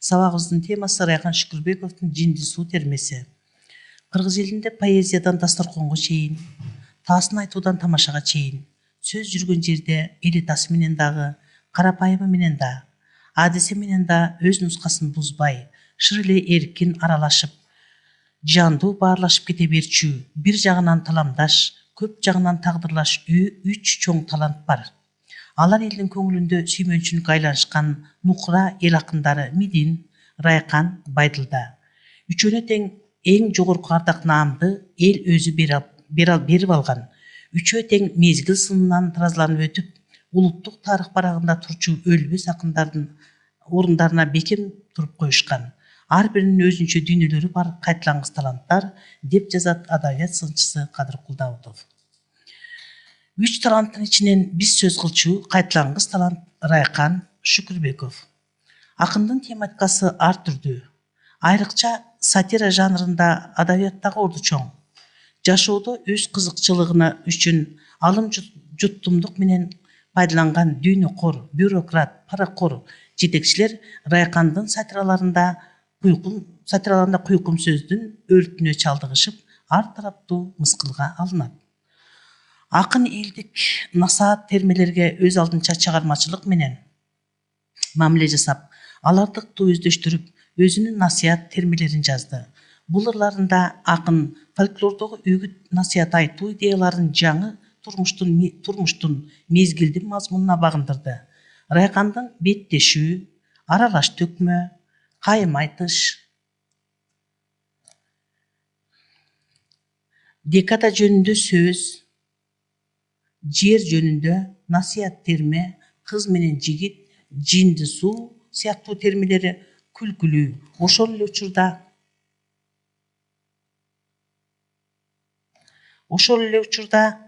Сабагыбыздын темасы Райхан Шүкүрбековдун «Жинди суу» термеси. Кыргыз элинде поэзиядан дасторконго чейин, таасын айтуудан тамашага чейин, сөз жүргөн жерде элитасы менен дагы, карапайымы менен да, адиси менен да өз нускасын бузбай, шыр эле эркин аралашып, жандуу баарлашып кете берчү, бир жагынан таламдаш, көп жагынан тагдырлаш үч чоң талант бар. Алар элдин көңүлүндө сүймөнчүлүккө айланышкан нукура эл акындары Мидин, Райкан, Байдылда. Үчөөнө тең эң жогорку ардак наамды эл өзү берип алган. Үчөө тең мезгил сынынан таразаланып өтүп, улуттук тарых барагында турчу өлбөс акындардын орундарына бекем туруп коюшкан. Ар биринин өзүнчө дүйнөлөрү бар кайталангыс таланттар, деп жазат адабият сынчысы Кадыр Кулдабутов. Үч таланттын ичинен биз сөз кылчу кайталангыс талант Райкан Шүкүрбеков. Акындын тематикасы ар түрдүү. Айрыкча сатира жанрында адабияттагы орду чоң. Жашоодо өз кызыкчылыгына үчүн алым жуттумдук менен пайдаланган дүйнөкор, бюрократ, паракор жетекчилер Райкандын сатираларында куйкум сөздүн өртүнө чалдыгышып, ар тараптуу мыскылга алынат. Акын элдик насаат термелерге өз алдынча чыгармачылык менен мамиле жасап, аларды өздөштүрүп, өзүнүн насаат термелерин жазды. Бул ырларында акын фольклордогу үгүт насаат айтуу идеяларын жаңы турмуштун мезгилдин мазмунуна багындырды. Райкандын беттешүү, аралаш төкмө, кайым айтыш, декада жөнүндө сөз, жер жөнүндө насаат терме, кыз менен жигит, жинди суу сыяктуу термелери күлкүлүү. Ошол эле учурда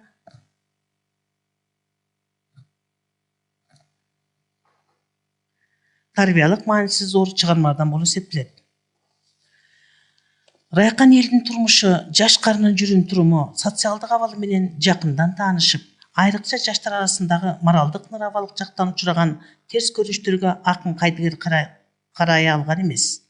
тарбиялык мааниси зор чыгармалардан болуп эсептелет. Райкан элдин турмушу, жаш карынын жүрүм туруму, социалдык абалы менен жакындан таанышып, айрыкча жаштар арасындагы моралдык ныравалык жактан учураган терс көрүнүштөргө акын кайдыгер карай алган эмес.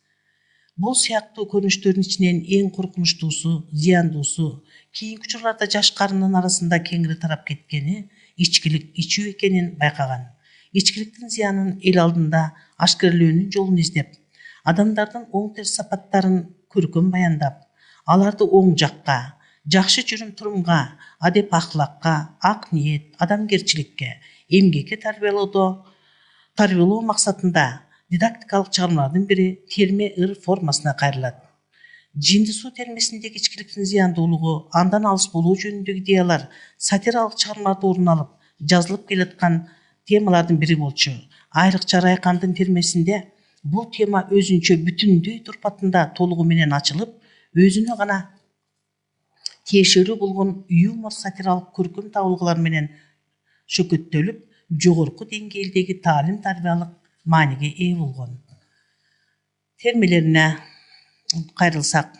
Бул сыяктуу көрүнүштөрдүн ичинен эң коркунучтуусу, зыяндуусу, кийинки учурларда жаш карынын арасында кеңири тарап кеткени ичкилик ичүү экенин байкаган. Ичкиликтин зыянын эл алдында ашкерелөөнүн жолун издеп, адамдардын оң терс сапаттарын көркөм баяндап, аларды оң жакка, жакшы жүрүм турумга, адеп ахлакка, ак ниет, адамгерчиликке, эмгекке тарбиялоо максатында дидактикалык чыгармалардын бири терме ыр формасына кайрылат. Жинди суу термесиндеги ичкиликтин зыяндуулугу, андан алыс болуу жөнүндөгү идеялар сатиралык чыгармаларда орун алып, жазылып келаткан темалардын бири болчу. Айрыкча Райкандын термесинде бул тема өзүнчө бүтүндөй турпатында толугу менен ачылып, өзүнө гана тиешелүү болгон юмор сатиралык көркөм табылгалар менен шөкөттөлүп, жогорку деңгээлдеги таалим тарбиялык мааниге ээ болгон. Термелерине кайрылсак,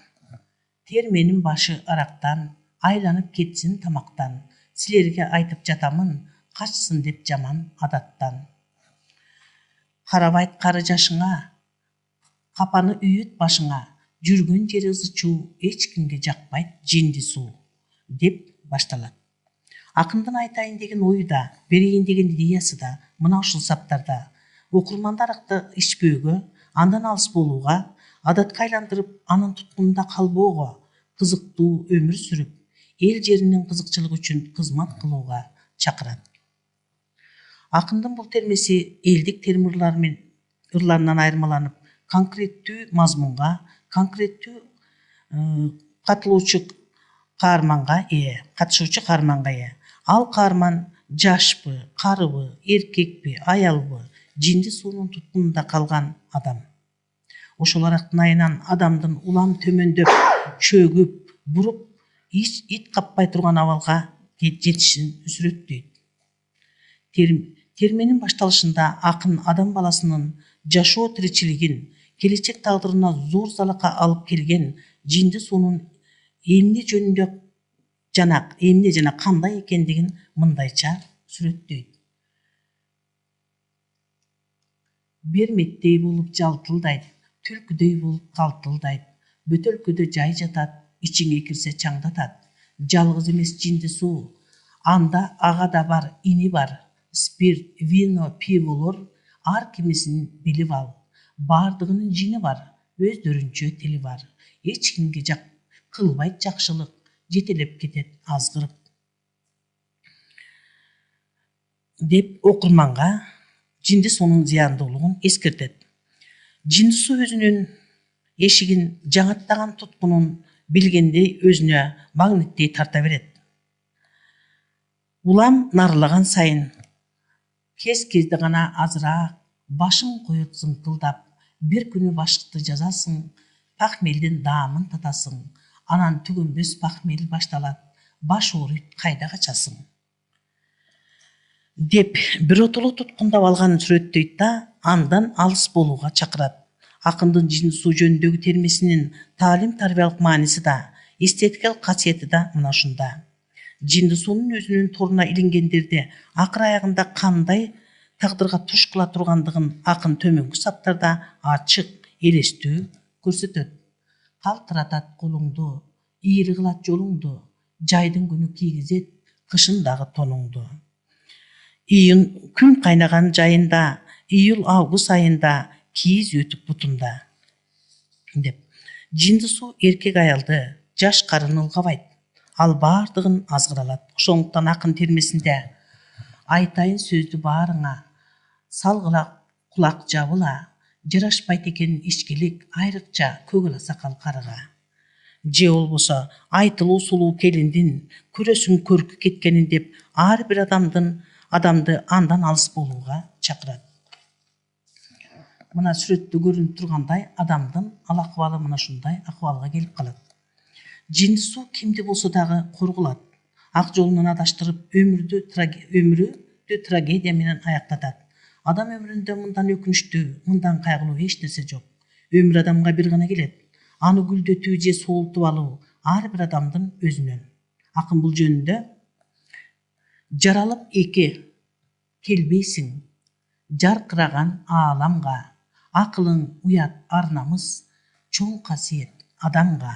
терменин башы арактан, айланып кетсин тамактан, силерге айтып жатамын, качсын деп жаман адаттан. Карабайт кары жашыңа, капаны үйөт башыңа, жүргөн жери ызы чуу, эч кимге жакпайт жинди суу, деп башталат. Акындын айтайын деген ою да, берейин деген идеясы да мына ушул саптарда. Окурманды аракты ичпөөгө, андан алыс болууга, адатка айландырып, анын туткунунда калбоого, кызыктуу өмүр сүрүп, эл жеринин кызыкчылыгы үчүн кызмат кылууга чакырат. Акындын бул термеси элдик терме ырларынан айырмаланып, конкреттүү мазмунга, конкреттүү катышуучу каарманга ээ. Ал каарман жашпы, карыбы, эркекпи, аялбы, жинди суунун туткунунда калган адам. Ошол арактын айынан адамдын улам төмөндөп, чөгүп, буруп, ит каппай турган абалга жетишин сүрөттөйт. Терменин башталышында акын адам баласынын жашоо тиричилигин, келечек тагдырына зор залака алып келген жинди суунун эмне жана кандай экендигин мындайча сүрөттөйт. Бермектей болуп жалтылдайт, Түлкүдөй болуп калтылдайт, бөтөлкөдө жай жатат, ичиңе кирсе чаңдатат. Жалгыз эмес жинди суу, анда ага да бар, ини бар. Спирт, вино, пиволор ар кимисин билип ал. Бардыгынын жини бар, өздөрүнчө тили бар. Эч кимге кылбайт жакшылык, жетелеп кетет азгырып. Деп окурманга жинди суунун зыяндуулугун эскертет. Жинди суу өзүнүн эшигин жаңаттаган туткунун билгендей өзүнө магниттей тарта берет. Улам нарылаган сайын кезде гана азыраак башың коет зыңкылдап, бир күнү башкы жазасың, пахмелдин даамын татасың, анан түгөнбөс пахмел башталат, баш ооруйт, кайда качасың? Деп биротоло туткундап алганын сүрөттөйт да андан алыс болууга чакырат. Акындын жинди суу жөнүндөгү термесинин таалим-тарбиялык мааниси да, эстетикалык касиети да мына ушунда. Жинди суунун өзүнүн торуна илингендерди акыр аягында кандай тагдырга туш кыла тургандыгын акын төмөнкү саптарда ачык, элестүү көрсөтөт. Калтыратат колуңду, ийри кылат жолуңду, жайдын күнү кийгизет кышындагы тонуңду. Күн кайнаган жайында, июль-август айында кийиз өтүп бутунда. Деп жинди суу эркек аялды, жаш карын ылгабайт, ал бардыгын азгыра алат. Ошондуктан акын термесинде айтайын сөздү баарыңа, салгыла кулак жабыла, жарашпайт экен ичкилик, айрыкча көгала сакал карыга. Же болбосо айтылуу сулуу келиндин көрөсүң көркү кеткенин деп ар бир адамды андан алыс болууга чакырат. Мына сүрөттө көрүнүп тургандай адамдын ал акыбалы мына ушундай акыбалга келип калат. Жинди суу кимди болсо дагы коргулат, ак жолунан адаштырып, өмүрү трагедия менен аяктатат. Адам өмүрүндө мындан өкүнүчтүү, мындан кайгылуу эч нерсе жок. Өмүр адамга бир гана келет. Аны гүлдөтүү же соолтуп алуу ар бир адамдын өзүнөн. Акын бул жөнүндө жаралып эки келбейсиң жаркыраган ааламга, акылың уят ар намыс, чоң касиет адамга,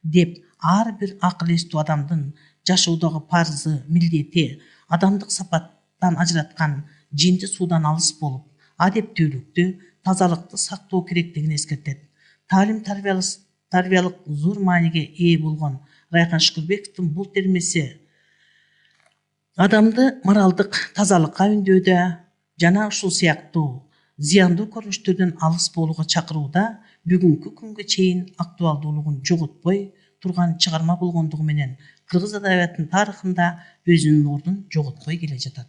деп ар бир акыл эстүү адамдын жашоодогу парызы, милдети, адамдык сапаттан ажыраткан жинди суудан алыс болуп, адептүүлүктү, тазалыкты сактоо керектигин эскертет. Таалим-тарбиялык зор мааниге ээ болгон Райкан Шүкүрбековдун бул термеси адамды моралдык тазалыкка үндөдө жана ушул сыяктуу зыяндуу көрүнүштөрдөн алыс болууга чакырууда бүгүнкү күнгө чейин актуалдуулугун жоготпой турган чыгарма болгондугу менен кыргыз адабиятынын тарыхында өзүнүн ордун жоготкой келе жатат.